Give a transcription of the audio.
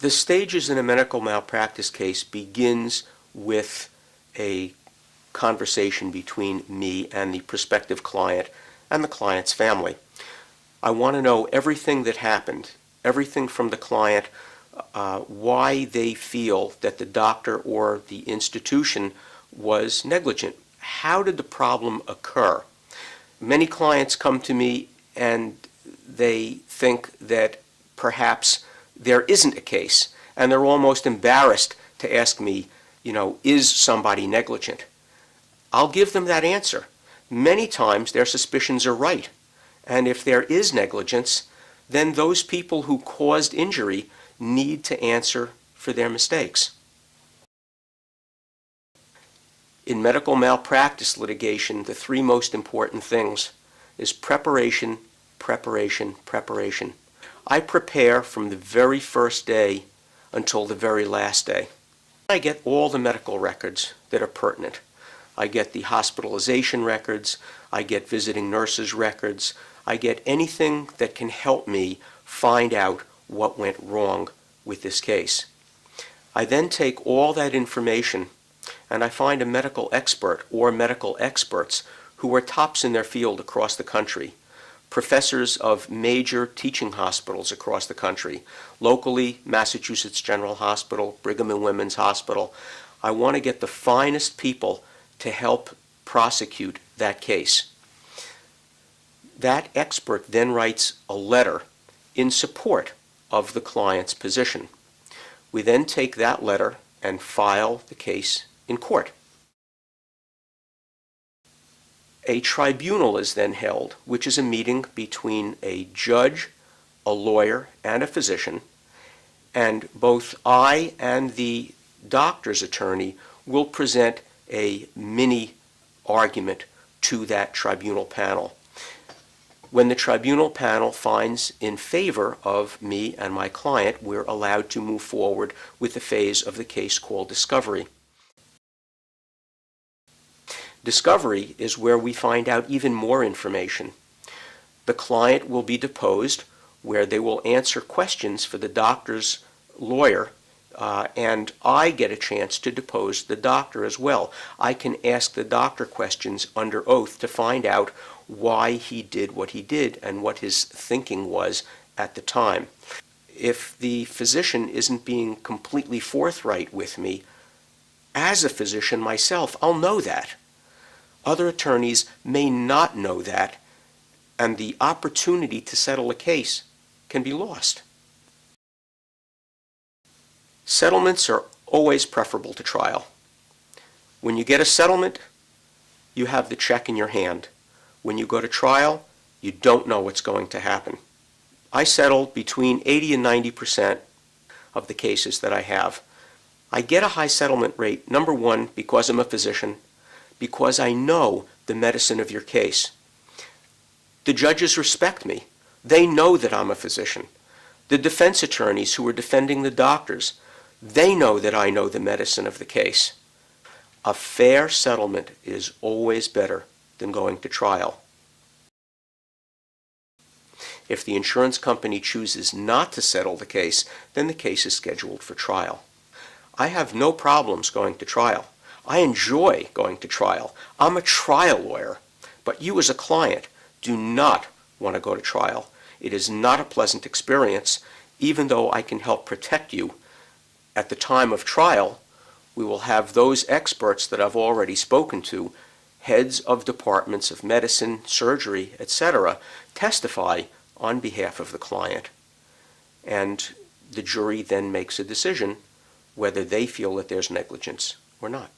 The stages in a medical malpractice case begins with a conversation between me and the prospective client and the client's family. I want to know everything that happened, everything from the client, why they feel that the doctor or the institution was negligent. How did the problem occur? Many clients come to me and they think that perhaps there isn't a case, and they're almost embarrassed to ask me, is somebody negligent? I'll give them that answer. Many times their suspicions are right, and if there is negligence, then those people who caused injury need to answer for their mistakes. In medical malpractice litigation, the three most important things is preparation, preparation, preparation. I prepare from the very first day until the very last day. I get all the medical records that are pertinent. I get the hospitalization records, I get visiting nurses' records, I get anything that can help me find out what went wrong with this case. I then take all that information and I find a medical expert or medical experts who are tops in their field across the country, professors of major teaching hospitals across the country, locally Massachusetts General Hospital, Brigham and Women's Hospital. I want to get the finest people to help prosecute that case. That expert then writes a letter in support of the client's position. We then take that letter and file the case in court. A tribunal is then held, which is a meeting between a judge, a lawyer, and a physician, and both I and the doctor's attorney will present a mini argument to that tribunal panel. When the tribunal panel finds in favor of me and my client, we're allowed to move forward with the phase of the case called discovery. Discovery is where we find out even more information. The client will be deposed, where they will answer questions for the doctor's lawyer, and I get a chance to depose the doctor as well. I can ask the doctor questions under oath to find out why he did what he did and what his thinking was at the time. If the physician isn't being completely forthright with me, as a physician myself, I'll know that. Other attorneys may not know that, and the opportunity to settle a case can be lost. Settlements are always preferable to trial. When you get a settlement, you have the check in your hand. When you go to trial, you don't know what's going to happen. I settle between 80 and 90% of the cases that I have. I get a high settlement rate, number one, because I'm a physician, because I know the medicine of your case. The judges respect me. They know that I'm a physician. The defense attorneys who are defending the doctors, they know that I know the medicine of the case. A fair settlement is always better than going to trial. If the insurance company chooses not to settle the case, then the case is scheduled for trial. I have no problems going to trial. I enjoy going to trial. I'm a trial lawyer. But you as a client do not want to go to trial. It is not a pleasant experience, even though I can help protect you. At the time of trial, we will have those experts that I've already spoken to, heads of departments of medicine, surgery, etc., testify on behalf of the client. And the jury then makes a decision whether they feel that there's negligence or not.